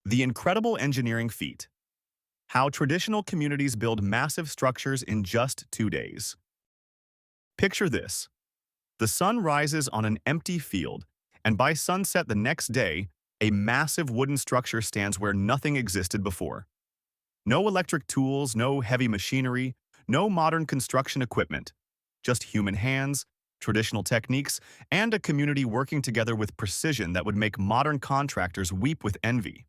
The incredible engineering feat. How traditional communities build massive structures in just 2 days. Picture this. The sun rises on an empty field, and by sunset the next day, a massive wooden structure stands where nothing existed before. No electric tools, no heavy machinery, no modern construction equipment. Just human hands, traditional techniques, and a community working together with precision that would make modern contractors weep with envy.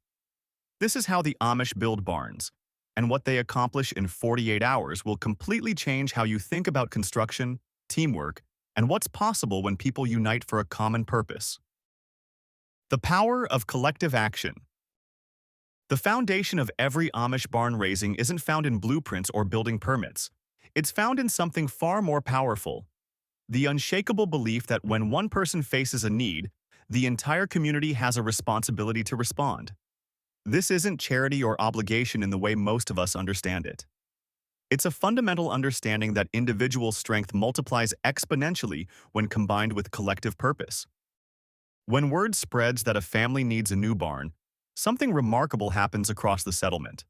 This is how the Amish build barns, and what they accomplish in 48 hours will completely change how you think about construction, teamwork, and what's possible when people unite for a common purpose. The power of collective action. The foundation of every Amish barn raising isn't found in blueprints or building permits. It's found in something far more powerful: the unshakable belief that when one person faces a need, the entire community has a responsibility to respond. This isn't charity or obligation in the way most of us understand it. It's a fundamental understanding that individual strength multiplies exponentially when combined with collective purpose. When word spreads that a family needs a new barn, something remarkable happens across the settlement.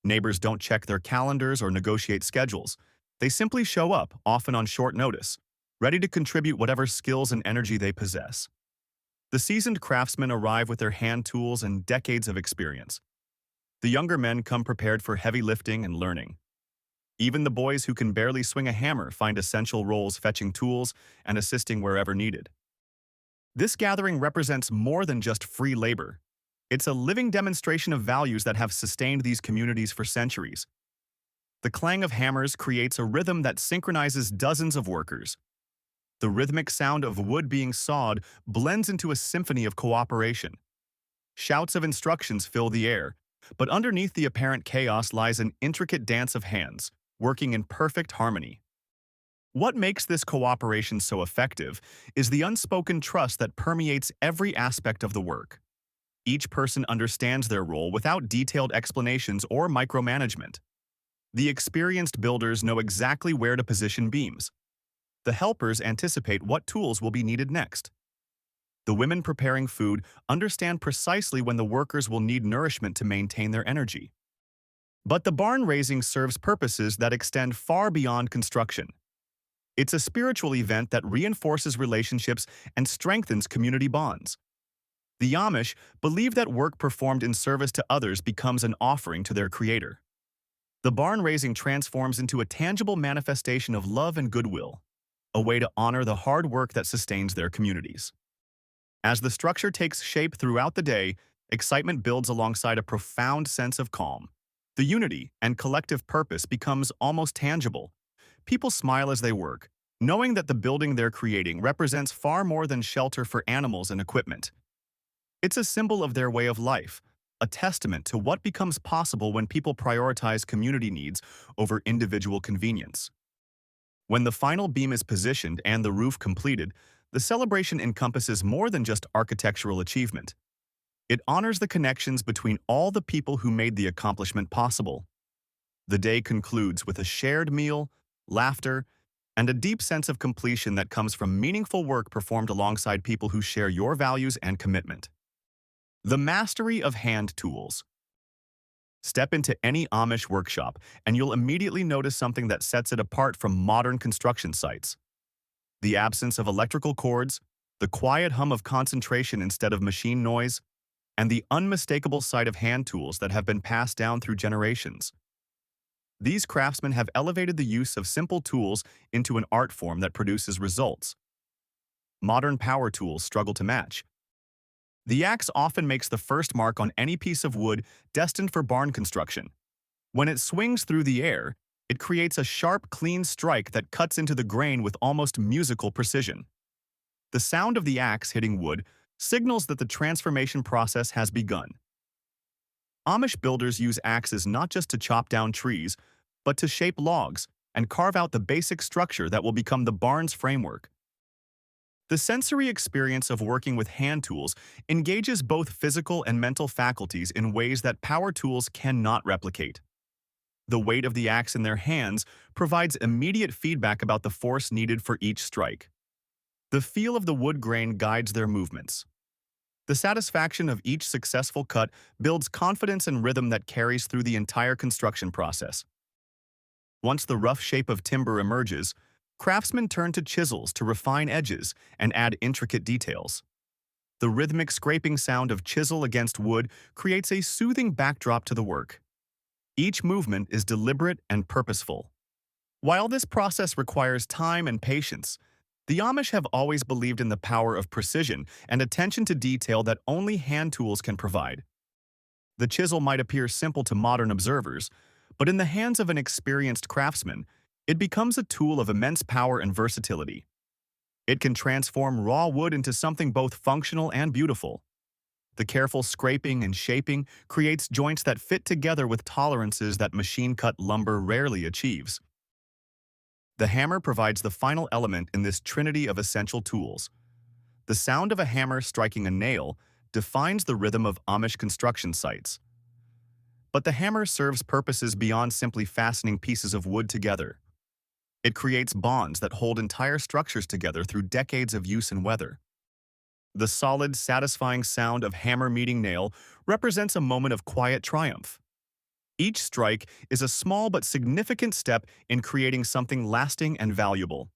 Neighbors don't check their calendars or negotiate schedules. They simply show up, often on short notice, ready to contribute whatever skills and energy they possess. The seasoned craftsmen arrive with their hand tools and decades of experience. The younger men come prepared for heavy lifting and learning. Even the boys who can barely swing a hammer find essential roles fetching tools and assisting wherever needed. This gathering represents more than just free labor. It's a living demonstration of values that have sustained these communities for centuries. The clang of hammers creates a rhythm that synchronizes dozens of workers. The rhythmic sound of wood being sawed blends into a symphony of cooperation. Shouts of instructions fill the air, but underneath the apparent chaos lies an intricate dance of hands, working in perfect harmony. What makes this cooperation so effective is the unspoken trust that permeates every aspect of the work. Each person understands their role without detailed explanations or micromanagement. The experienced builders know exactly where to position beams. The helpers anticipate what tools will be needed next. The women preparing food understand precisely when the workers will need nourishment to maintain their energy. But the barn raising serves purposes that extend far beyond construction. It's a spiritual event that reinforces relationships and strengthens community bonds. The Amish believe that work performed in service to others becomes an offering to their Creator. The barn raising transforms into a tangible manifestation of love and goodwill, a way to honor the hard work that sustains their communities. As the structure takes shape throughout the day, excitement builds alongside a profound sense of calm. The unity and collective purpose becomes almost tangible. People smile as they work, knowing that the building they're creating represents far more than shelter for animals and equipment. It's a symbol of their way of life, a testament to what becomes possible when people prioritize community needs over individual convenience. When the final beam is positioned and the roof completed, the celebration encompasses more than just architectural achievement. It honors the connections between all the people who made the accomplishment possible. The day concludes with a shared meal, laughter, and a deep sense of completion that comes from meaningful work performed alongside people who share your values and commitment. The mastery of hand tools. Step into any Amish workshop, and you'll immediately notice something that sets it apart from modern construction sites. The absence of electrical cords, the quiet hum of concentration instead of machine noise, and the unmistakable sight of hand tools that have been passed down through generations. These craftsmen have elevated the use of simple tools into an art form that produces results modern power tools struggle to match. The axe often makes the first mark on any piece of wood destined for barn construction. When it swings through the air, it creates a sharp, clean strike that cuts into the grain with almost musical precision. The sound of the axe hitting wood signals that the transformation process has begun. Amish builders use axes not just to chop down trees, but to shape logs and carve out the basic structure that will become the barn's framework. The sensory experience of working with hand tools engages both physical and mental faculties in ways that power tools cannot replicate. The weight of the axe in their hands provides immediate feedback about the force needed for each strike. The feel of the wood grain guides their movements. The satisfaction of each successful cut builds confidence and rhythm that carries through the entire construction process. Once the rough shape of timber emerges, craftsmen turn to chisels to refine edges and add intricate details. The rhythmic scraping sound of chisel against wood creates a soothing backdrop to the work. Each movement is deliberate and purposeful. While this process requires time and patience, the Amish have always believed in the power of precision and attention to detail that only hand tools can provide. The chisel might appear simple to modern observers, but in the hands of an experienced craftsman, it becomes a tool of immense power and versatility. It can transform raw wood into something both functional and beautiful. The careful scraping and shaping creates joints that fit together with tolerances that machine-cut lumber rarely achieves. The hammer provides the final element in this trinity of essential tools. The sound of a hammer striking a nail defines the rhythm of Amish construction sites. But the hammer serves purposes beyond simply fastening pieces of wood together. It creates bonds that hold entire structures together through decades of use and weather. The solid, satisfying sound of hammer meeting nail represents a moment of quiet triumph. Each strike is a small but significant step in creating something lasting and valuable.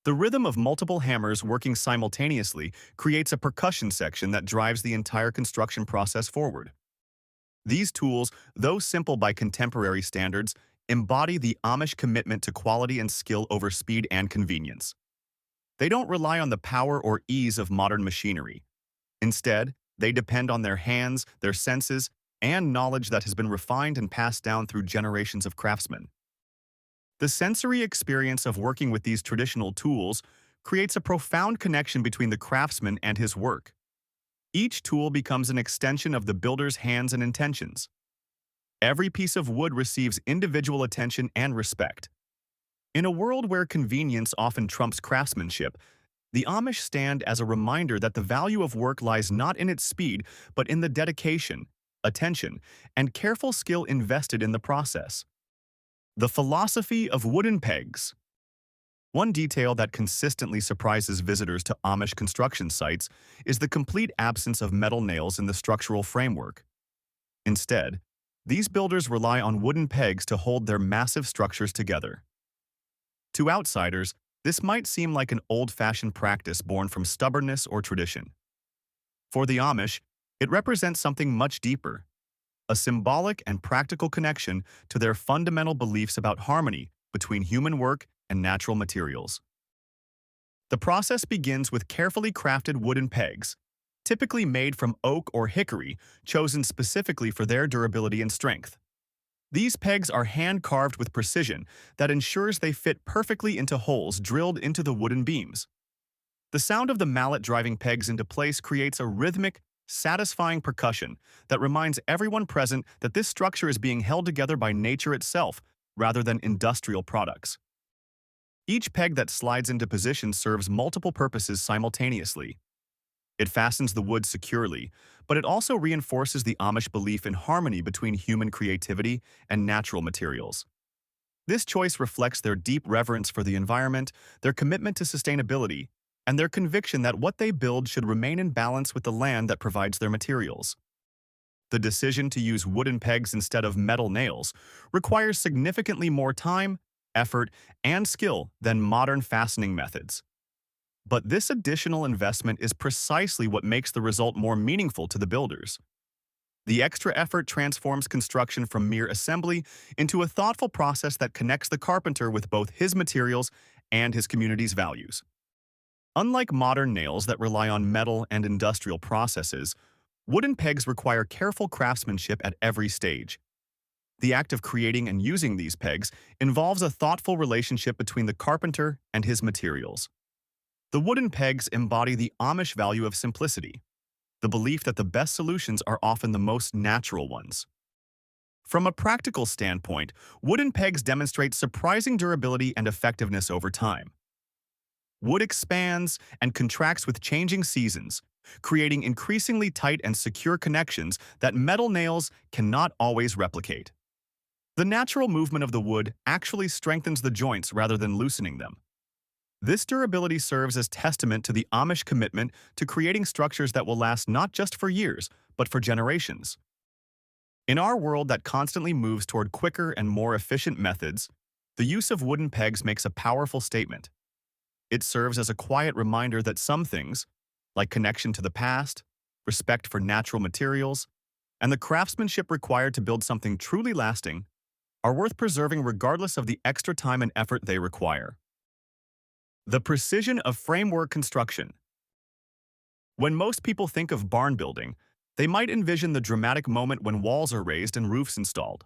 The rhythm of multiple hammers working simultaneously creates a percussion section that drives the entire construction process forward. These tools, though simple by contemporary standards, embody the Amish commitment to quality and skill over speed and convenience. They don't rely on the power or ease of modern machinery. Instead, they depend on their hands, their senses, and knowledge that has been refined and passed down through generations of craftsmen. The sensory experience of working with these traditional tools creates a profound connection between the craftsman and his work. Each tool becomes an extension of the builder's hands and intentions. Every piece of wood receives individual attention and respect. In a world where convenience often trumps craftsmanship, the Amish stand as a reminder that the value of work lies not in its speed, but in the dedication, attention, and careful skill invested in the process. The philosophy of wooden pegs. One detail that consistently surprises visitors to Amish construction sites is the complete absence of metal nails in the structural framework. Instead, these builders rely on wooden pegs to hold their massive structures together. To outsiders, this might seem like an old-fashioned practice born from stubbornness or tradition. For the Amish, it represents something much deeper, a symbolic and practical connection to their fundamental beliefs about harmony between human work and natural materials. The process begins with carefully crafted wooden pegs, typically made from oak or hickory, chosen specifically for their durability and strength. These pegs are hand-carved with precision that ensures they fit perfectly into holes drilled into the wooden beams. The sound of the mallet driving pegs into place creates a rhythmic, satisfying percussion that reminds everyone present that this structure is being held together by nature itself rather than industrial products. Each peg that slides into position serves multiple purposes simultaneously. It fastens the wood securely, but it also reinforces the Amish belief in harmony between human creativity and natural materials. This choice reflects their deep reverence for the environment, their commitment to sustainability, and their conviction that what they build should remain in balance with the land that provides their materials. The decision to use wooden pegs instead of metal nails requires significantly more time, effort, and skill than modern fastening methods. But this additional investment is precisely what makes the result more meaningful to the builders. The extra effort transforms construction from mere assembly into a thoughtful process that connects the carpenter with both his materials and his community's values. Unlike modern nails that rely on metal and industrial processes, wooden pegs require careful craftsmanship at every stage. The act of creating and using these pegs involves a thoughtful relationship between the carpenter and his materials. The wooden pegs embody the Amish value of simplicity, the belief that the best solutions are often the most natural ones. From a practical standpoint, wooden pegs demonstrate surprising durability and effectiveness over time. Wood expands and contracts with changing seasons, creating increasingly tight and secure connections that metal nails cannot always replicate. The natural movement of the wood actually strengthens the joints rather than loosening them. This durability serves as testament to the Amish commitment to creating structures that will last not just for years, but for generations. In our world that constantly moves toward quicker and more efficient methods, the use of wooden pegs makes a powerful statement. It serves as a quiet reminder that some things, like connection to the past, respect for natural materials, and the craftsmanship required to build something truly lasting, are worth preserving regardless of the extra time and effort they require. The precision of framework construction. When most people think of barn building, they might envision the dramatic moment when walls are raised and roofs installed.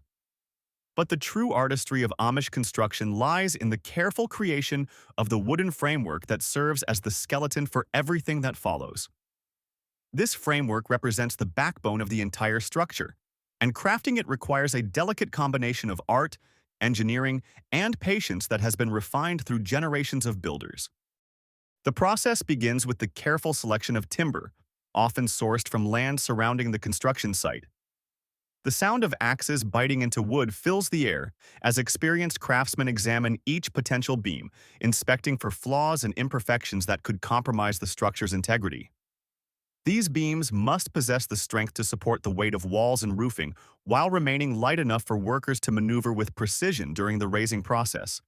But the true artistry of Amish construction lies in the careful creation of the wooden framework that serves as the skeleton for everything that follows. This framework represents the backbone of the entire structure, and crafting it requires a delicate combination of art, engineering, and patience that has been refined through generations of builders. The process begins with the careful selection of timber, often sourced from land surrounding the construction site. The sound of axes biting into wood fills the air as experienced craftsmen examine each potential beam, inspecting for flaws and imperfections that could compromise the structure's integrity. These beams must possess the strength to support the weight of walls and roofing while remaining light enough for workers to maneuver with precision during the raising process.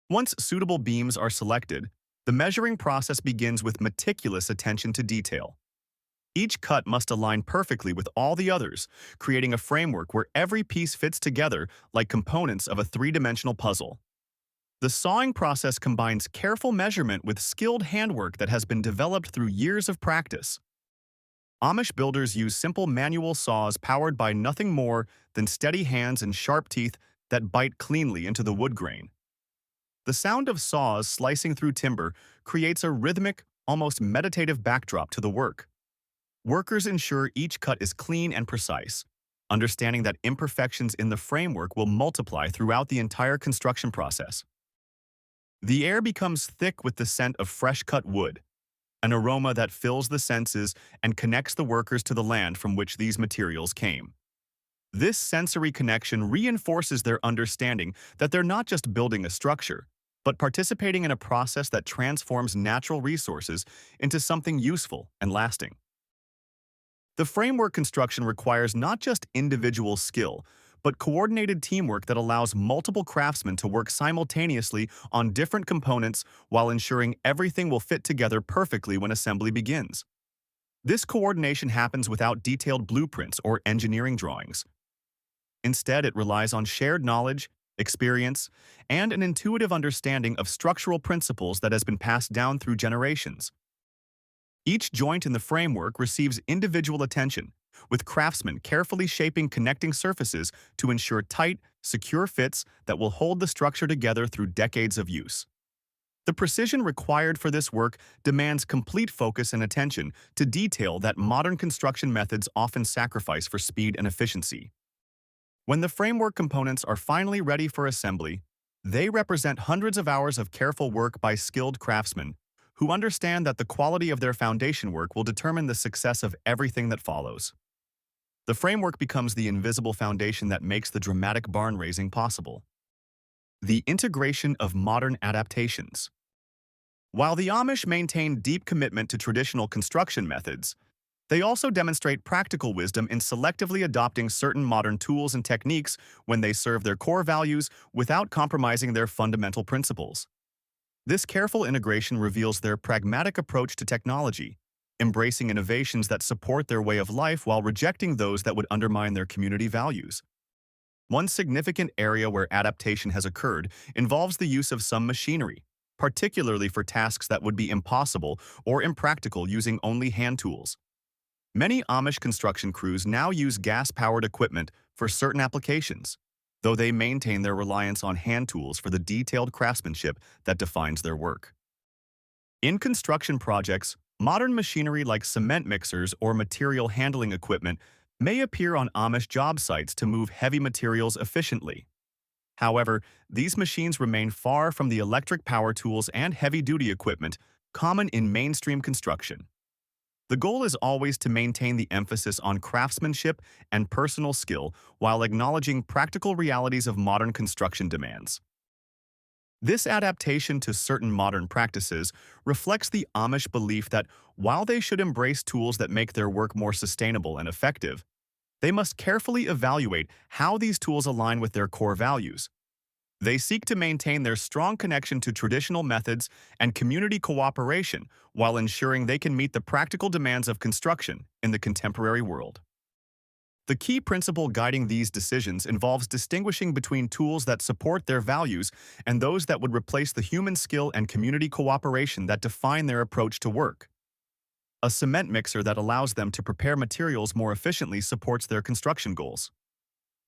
Once suitable beams are selected, the measuring process begins with meticulous attention to detail. Each cut must align perfectly with all the others, creating a framework where every piece fits together like components of a three-dimensional puzzle. The sawing process combines careful measurement with skilled handwork that has been developed through years of practice. Amish builders use simple manual saws powered by nothing more than steady hands and sharp teeth that bite cleanly into the wood grain. The sound of saws slicing through timber creates a rhythmic, almost meditative backdrop to the work. Workers ensure each cut is clean and precise, understanding that imperfections in the framework will multiply throughout the entire construction process. The air becomes thick with the scent of fresh-cut wood, an aroma that fills the senses and connects the workers to the land from which these materials came. This sensory connection reinforces their understanding that they're not just building a structure, but participating in a process that transforms natural resources into something useful and lasting. The framework construction requires not just individual skill, but coordinated teamwork that allows multiple craftsmen to work simultaneously on different components while ensuring everything will fit together perfectly when assembly begins. This coordination happens without detailed blueprints or engineering drawings. Instead, it relies on shared knowledge, experience, and an intuitive understanding of structural principles that has been passed down through generations. Each joint in the framework receives individual attention, with craftsmen carefully shaping connecting surfaces to ensure tight, secure fits that will hold the structure together through decades of use. The precision required for this work demands complete focus and attention to detail that modern construction methods often sacrifice for speed and efficiency. When the framework components are finally ready for assembly, they represent hundreds of hours of careful work by skilled craftsmen who understand that the quality of their foundation work will determine the success of everything that follows. The framework becomes the invisible foundation that makes the dramatic barn raising possible. The integration of modern adaptations. While the Amish maintain deep commitment to traditional construction methods, they also demonstrate practical wisdom in selectively adopting certain modern tools and techniques when they serve their core values without compromising their fundamental principles. This careful integration reveals their pragmatic approach to technology, embracing innovations that support their way of life while rejecting those that would undermine their community values. One significant area where adaptation has occurred involves the use of some machinery, particularly for tasks that would be impossible or impractical using only hand tools. Many Amish construction crews now use gas-powered equipment for certain applications, though they maintain their reliance on hand tools for the detailed craftsmanship that defines their work. In construction projects, modern machinery like cement mixers or material handling equipment may appear on Amish job sites to move heavy materials efficiently. However, these machines remain far from the electric power tools and heavy-duty equipment common in mainstream construction. The goal is always to maintain the emphasis on craftsmanship and personal skill while acknowledging practical realities of modern construction demands. This adaptation to certain modern practices reflects the Amish belief that while they should embrace tools that make their work more sustainable and effective, they must carefully evaluate how these tools align with their core values. They seek to maintain their strong connection to traditional methods and community cooperation while ensuring they can meet the practical demands of construction in the contemporary world. The key principle guiding these decisions involves distinguishing between tools that support their values and those that would replace the human skill and community cooperation that define their approach to work. A cement mixer that allows them to prepare materials more efficiently supports their construction goals.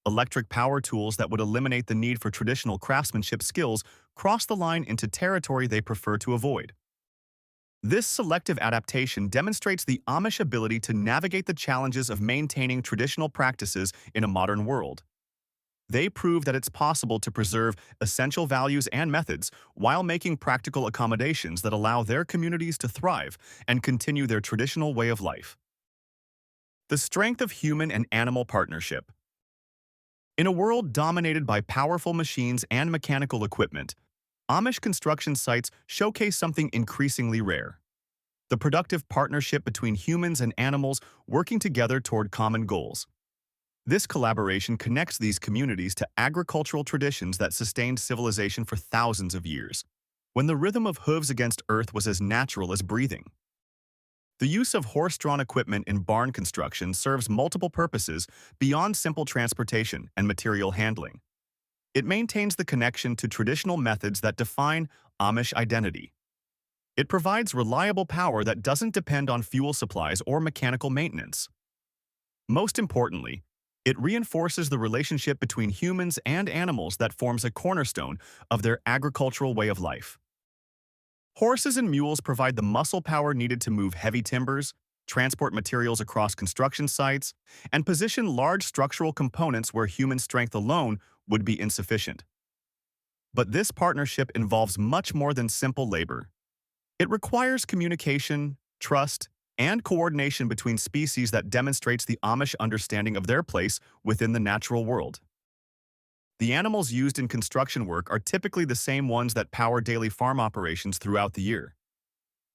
Electric power tools that would eliminate the need for traditional craftsmanship skills cross the line into territory they prefer to avoid. This selective adaptation demonstrates the Amish ability to navigate the challenges of maintaining traditional practices in a modern world. They prove that it's possible to preserve essential values and methods while making practical accommodations that allow their communities to thrive and continue their traditional way of life. The strength of human and animal partnership. In a world dominated by powerful machines and mechanical equipment, Amish construction sites showcase something increasingly rare: the productive partnership between humans and animals working together toward common goals. This collaboration connects these communities to agricultural traditions that sustained civilization for thousands of years, when the rhythm of hooves against earth was as natural as breathing. The use of horse-drawn equipment in barn construction serves multiple purposes beyond simple transportation and material handling. It maintains the connection to traditional methods that define Amish identity. It provides reliable power that doesn't depend on fuel supplies or mechanical maintenance. Most importantly, it reinforces the relationship between humans and animals that forms a cornerstone of their agricultural way of life. Horses and mules provide the muscle power needed to move heavy timbers, transport materials across construction sites, and position large structural components where human strength alone would be insufficient. But this partnership involves much more than simple labor. It requires communication, trust, and coordination between species that demonstrates the Amish understanding of their place within the natural world. The animals used in construction work are typically the same ones that power daily farm operations throughout the year.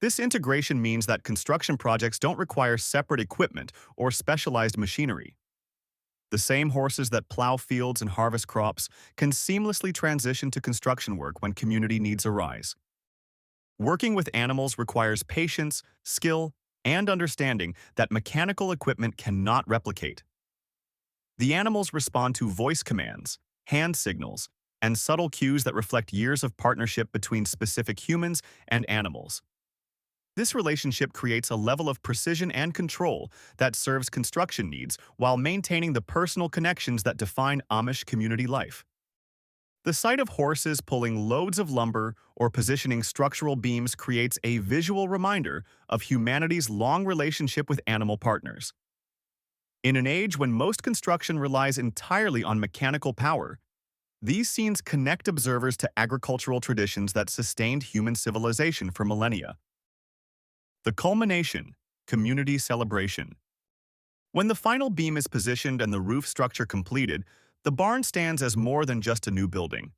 This integration means that construction projects don't require separate equipment or specialized machinery. The same horses that plow fields and harvest crops can seamlessly transition to construction work when community needs arise. Working with animals requires patience, skill, and understanding that mechanical equipment cannot replicate. The animals respond to voice commands, hand signals, and subtle cues that reflect years of partnership between specific humans and animals. This relationship creates a level of precision and control that serves construction needs while maintaining the personal connections that define Amish community life. The sight of horses pulling loads of lumber or positioning structural beams creates a visual reminder of humanity's long relationship with animal partners. In an age when most construction relies entirely on mechanical power, these scenes connect observers to agricultural traditions that sustained human civilization for millennia. The culmination, community celebration. When the final beam is positioned and the roof structure completed, the barn stands as more than just a new building.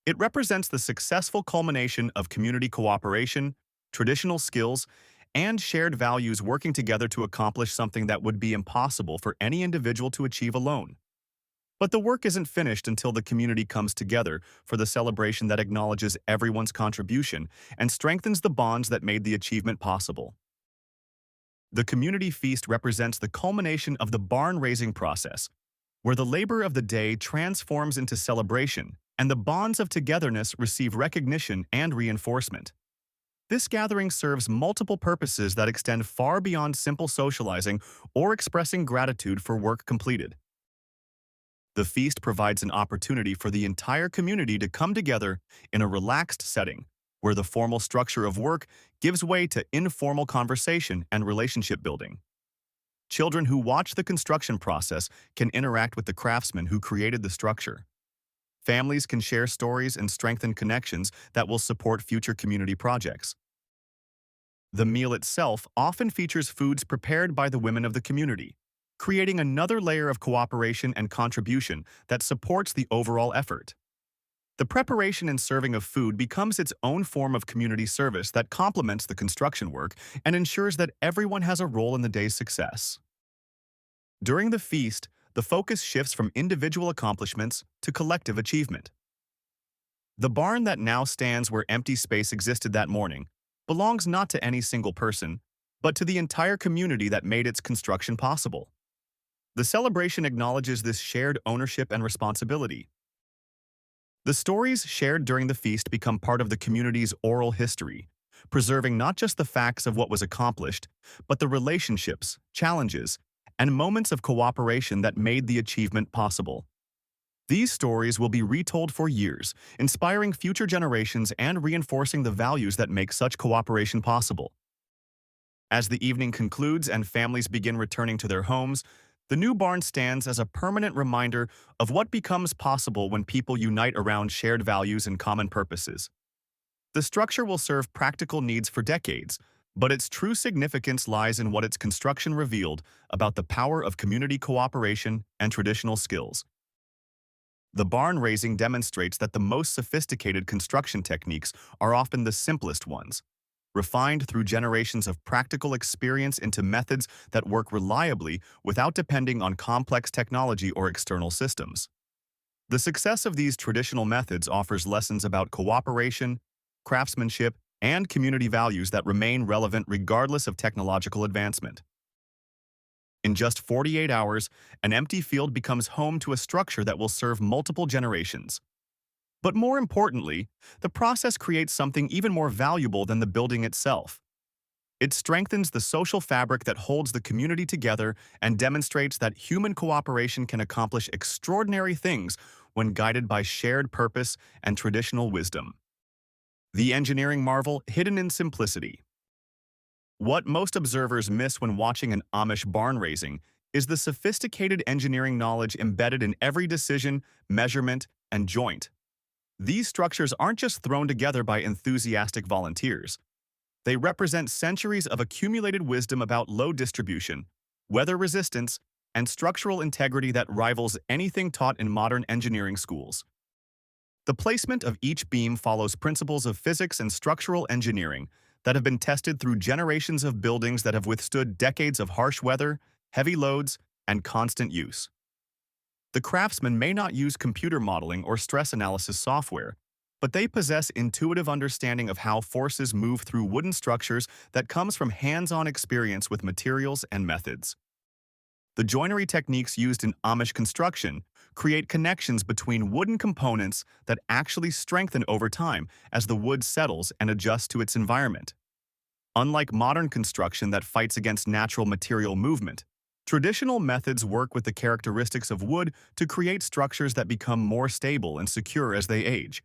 It represents the successful culmination of community cooperation, traditional skills, and shared values working together to accomplish something that would be impossible for any individual to achieve alone. But the work isn't finished until the community comes together for the celebration that acknowledges everyone's contribution and strengthens the bonds that made the achievement possible. The community feast represents the culmination of the barn-raising process, where the labor of the day transforms into celebration and the bonds of togetherness receive recognition and reinforcement. This gathering serves multiple purposes that extend far beyond simple socializing or expressing gratitude for work completed. The feast provides an opportunity for the entire community to come together in a relaxed setting, where the formal structure of work gives way to informal conversation and relationship building. Children who watch the construction process can interact with the craftsmen who created the structure. Families can share stories and strengthen connections that will support future community projects. The meal itself often features foods prepared by the women of the community, creating another layer of cooperation and contribution that supports the overall effort. The preparation and serving of food becomes its own form of community service that complements the construction work and ensures that everyone has a role in the day's success. During the feast, the focus shifts from individual accomplishments to collective achievement. The barn that now stands where empty space existed that morning belongs not to any single person, but to the entire community that made its construction possible. The celebration acknowledges this shared ownership and responsibility. The stories shared during the feast become part of the community's oral history, preserving not just the facts of what was accomplished, but the relationships, challenges, and moments of cooperation that made the achievement possible. These stories will be retold for years, inspiring future generations and reinforcing the values that make such cooperation possible. As the evening concludes and families begin returning to their homes, the new barn stands as a permanent reminder of what becomes possible when people unite around shared values and common purposes. The structure will serve practical needs for decades, but its true significance lies in what its construction revealed about the power of community cooperation and traditional skills. The barn raising demonstrates that the most sophisticated construction techniques are often the simplest ones, refined through generations of practical experience into methods that work reliably without depending on complex technology or external systems. The success of these traditional methods offers lessons about cooperation, craftsmanship, and community values that remain relevant regardless of technological advancement. In just 48 hours, an empty field becomes home to a structure that will serve multiple generations. But more importantly, the process creates something even more valuable than the building itself. It strengthens the social fabric that holds the community together and demonstrates that human cooperation can accomplish extraordinary things when guided by shared purpose and traditional wisdom. The engineering marvel hidden in simplicity. What most observers miss when watching an Amish barn raising is the sophisticated engineering knowledge embedded in every decision, measurement, and joint. These structures aren't just thrown together by enthusiastic volunteers. They represent centuries of accumulated wisdom about load distribution, weather resistance, and structural integrity that rivals anything taught in modern engineering schools. The placement of each beam follows principles of physics and structural engineering that have been tested through generations of buildings that have withstood decades of harsh weather, heavy loads, and constant use. The craftsmen may not use computer modeling or stress analysis software, but they possess intuitive understanding of how forces move through wooden structures that comes from hands-on experience with materials and methods. The joinery techniques used in Amish construction create connections between wooden components that actually strengthen over time as the wood settles and adjusts to its environment. Unlike modern construction that fights against natural material movement, traditional methods work with the characteristics of wood to create structures that become more stable and secure as they age.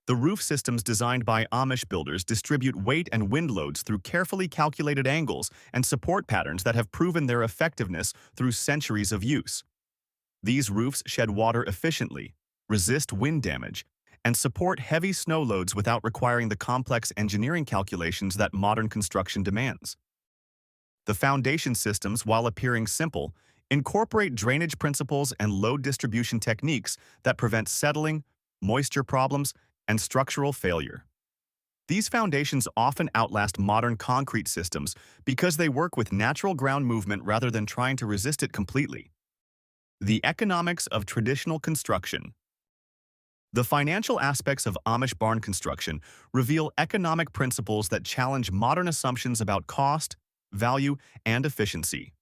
The roof systems designed by Amish builders distribute weight and wind loads through carefully calculated angles and support patterns that have proven their effectiveness through centuries of use. These roofs shed water efficiently, resist wind damage, and support heavy snow loads without requiring the complex engineering calculations that modern construction demands. The foundation systems, while appearing simple, incorporate drainage principles and load distribution techniques that prevent settling, moisture problems, and structural failure. These foundations often outlast modern concrete systems because they work with natural ground movement rather than trying to resist it completely. The economics of traditional construction. The financial aspects of Amish barn construction reveal economic principles that challenge modern assumptions about cost, value, and efficiency.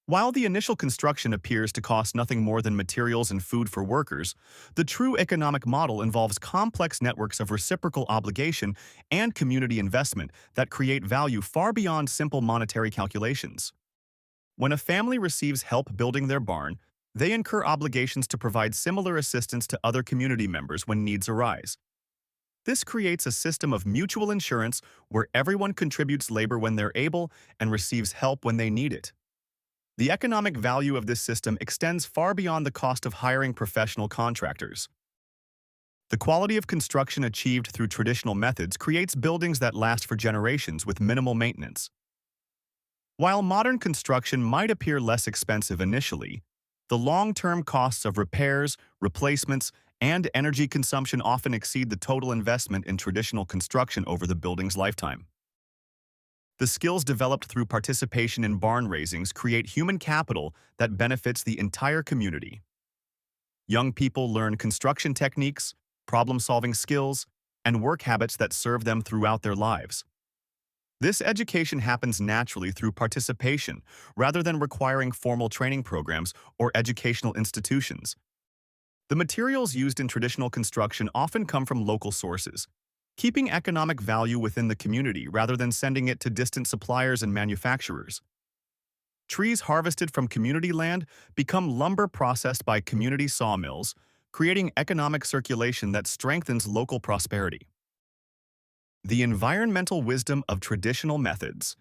While the initial construction appears to cost nothing more than materials and food for workers, the true economic model involves complex networks of reciprocal obligation and community investment that create value far beyond simple monetary calculations. When a family receives help building their barn, they incur obligations to provide similar assistance to other community members when needs arise. This creates a system of mutual insurance where everyone contributes labor when they're able and receives help when they need it. The economic value of this system extends far beyond the cost of hiring professional contractors. The quality of construction achieved through traditional methods creates buildings that last for generations with minimal maintenance. While modern construction might appear less expensive initially, the long-term costs of repairs, replacements, and energy consumption often exceed the total investment in traditional construction over the building's lifetime. The skills developed through participation in barn raisings create human capital that benefits the entire community. Young people learn construction techniques, problem-solving skills, and work habits that serve them throughout their lives. This education happens naturally through participation rather than requiring formal training programs or educational institutions. The materials used in traditional construction often come from local sources, keeping economic value within the community rather than sending it to distant suppliers and manufacturers. Trees harvested from community land become lumber processed by community sawmills, creating economic circulation that strengthens local prosperity. The environmental wisdom of traditional methods.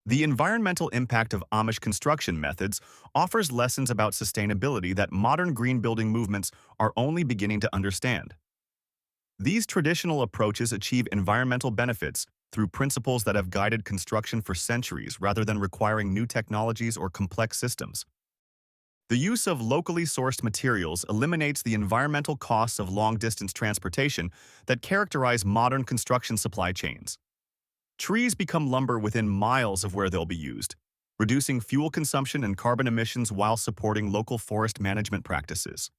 The environmental impact of Amish construction methods offers lessons about sustainability that modern green building movements are only beginning to understand. These traditional approaches achieve environmental benefits through principles that have guided construction for centuries rather than requiring new technologies or complex systems. The use of locally sourced materials eliminates the environmental costs of long-distance transportation that characterize modern construction supply chains. Trees become lumber within miles of where they'll be used, reducing fuel consumption and carbon emissions while supporting local forest management practices.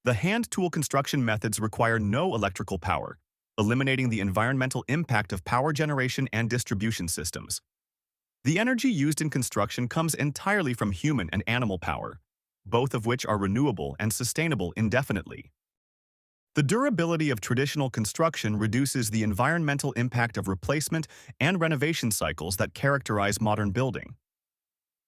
The hand tool construction methods require no electrical power, eliminating the environmental impact of power generation and distribution systems. The energy used in construction comes entirely from human and animal power, both of which are renewable and sustainable indefinitely. The durability of traditional construction reduces the environmental impact of replacement and renovation cycles that characterize modern building.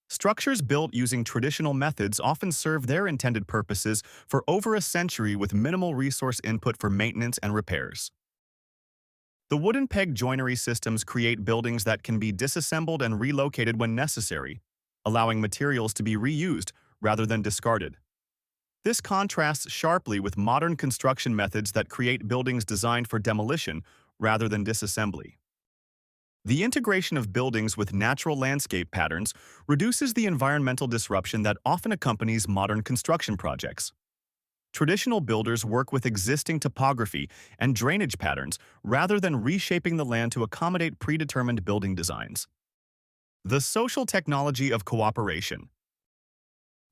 Structures built using traditional methods often serve their intended purposes for over a century with minimal resource input for maintenance and repairs. The wooden peg joinery systems create buildings that can be disassembled and relocated when necessary, allowing materials to be reused rather than discarded. This contrasts sharply with modern construction methods that create buildings designed for demolition rather than disassembly. The integration of buildings with natural landscape patterns reduces the environmental disruption that often accompanies modern construction projects. Traditional builders work with existing topography and drainage patterns rather than reshaping the land to accommodate predetermined building designs. The social technology of cooperation.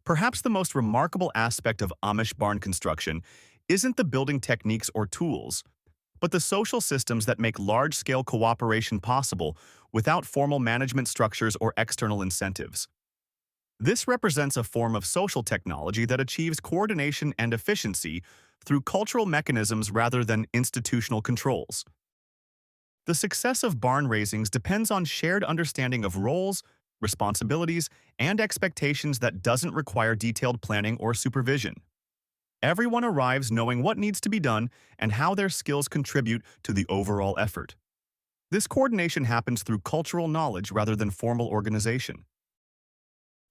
Perhaps the most remarkable aspect of Amish barn construction isn't the building techniques or tools, but the social systems that make large-scale cooperation possible without formal management structures or external incentives. This represents a form of social technology that achieves coordination and efficiency through cultural mechanisms rather than institutional controls. The success of barn raisings depends on shared understanding of roles, responsibilities, and expectations that doesn't require detailed planning or supervision. Everyone arrives knowing what needs to be done and how their skills contribute to the overall effort. This coordination happens through cultural knowledge rather than formal organization.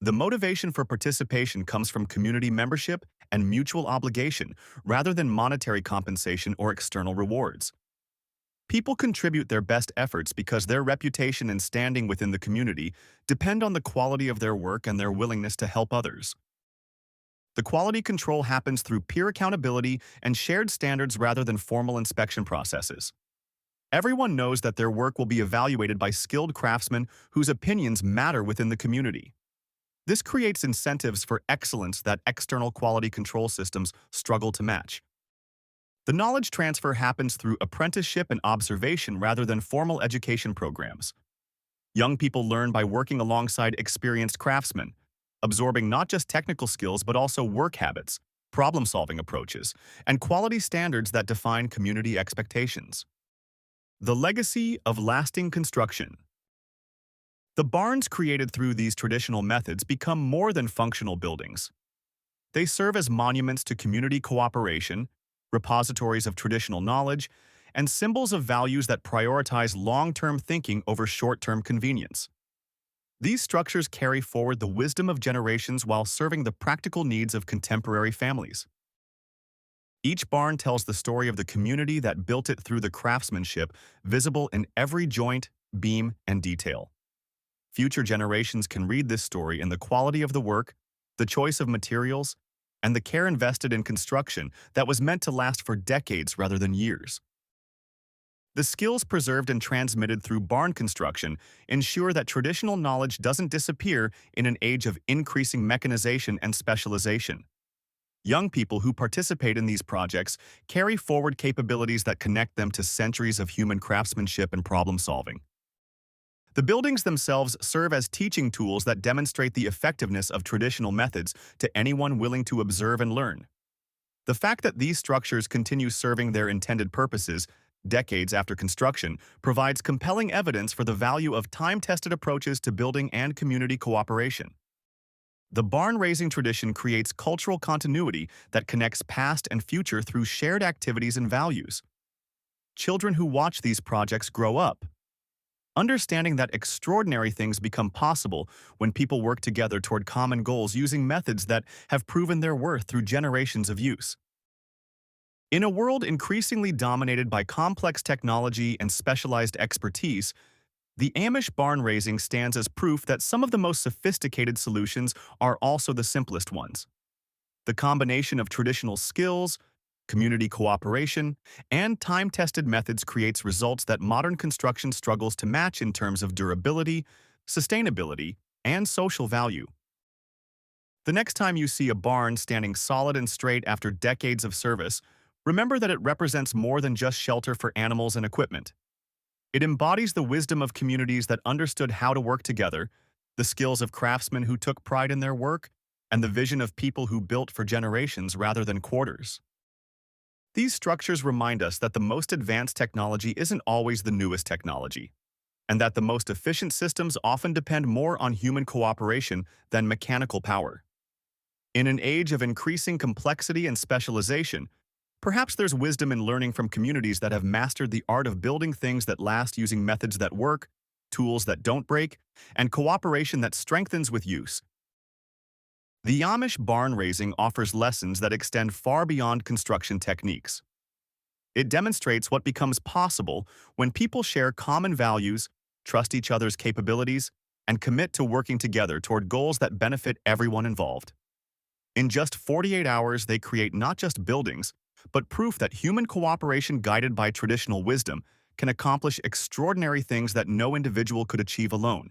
The motivation for participation comes from community membership and mutual obligation rather than monetary compensation or external rewards. People contribute their best efforts because their reputation and standing within the community depend on the quality of their work and their willingness to help others. The quality control happens through peer accountability and shared standards rather than formal inspection processes. Everyone knows that their work will be evaluated by skilled craftsmen whose opinions matter within the community. This creates incentives for excellence that external quality control systems struggle to match. The knowledge transfer happens through apprenticeship and observation rather than formal education programs. Young people learn by working alongside experienced craftsmen, absorbing not just technical skills but also work habits, problem-solving approaches, and quality standards that define community expectations. The legacy of lasting construction. The barns created through these traditional methods become more than functional buildings. They serve as monuments to community cooperation, repositories of traditional knowledge, and symbols of values that prioritize long-term thinking over short-term convenience. These structures carry forward the wisdom of generations while serving the practical needs of contemporary families. Each barn tells the story of the community that built it through the craftsmanship visible in every joint, beam, and detail. Future generations can read this story in the quality of the work, the choice of materials, and the care invested in construction that was meant to last for decades rather than years. The skills preserved and transmitted through barn construction ensure that traditional knowledge doesn't disappear in an age of increasing mechanization and specialization. Young people who participate in these projects carry forward capabilities that connect them to centuries of human craftsmanship and problem-solving. The buildings themselves serve as teaching tools that demonstrate the effectiveness of traditional methods to anyone willing to observe and learn. The fact that these structures continue serving their intended purposes decades after construction provides compelling evidence for the value of time-tested approaches to building and community cooperation. The barn-raising tradition creates cultural continuity that connects past and future through shared activities and values. Children who watch these projects grow up, understanding that extraordinary things become possible when people work together toward common goals using methods that have proven their worth through generations of use. In a world increasingly dominated by complex technology and specialized expertise, the Amish barn raising stands as proof that some of the most sophisticated solutions are also the simplest ones. The combination of traditional skills, community cooperation, and time-tested methods creates results that modern construction struggles to match in terms of durability, sustainability, and social value. The next time you see a barn standing solid and straight after decades of service, remember that it represents more than just shelter for animals and equipment. It embodies the wisdom of communities that understood how to work together, the skills of craftsmen who took pride in their work, and the vision of people who built for generations rather than quarters. These structures remind us that the most advanced technology isn't always the newest technology, and that the most efficient systems often depend more on human cooperation than mechanical power. In an age of increasing complexity and specialization, perhaps there's wisdom in learning from communities that have mastered the art of building things that last using methods that work, tools that don't break, and cooperation that strengthens with use. The Amish barn raising offers lessons that extend far beyond construction techniques. It demonstrates what becomes possible when people share common values, trust each other's capabilities, and commit to working together toward goals that benefit everyone involved. In just 48 hours, they create not just buildings, but proof that human cooperation guided by traditional wisdom can accomplish extraordinary things that no individual could achieve alone.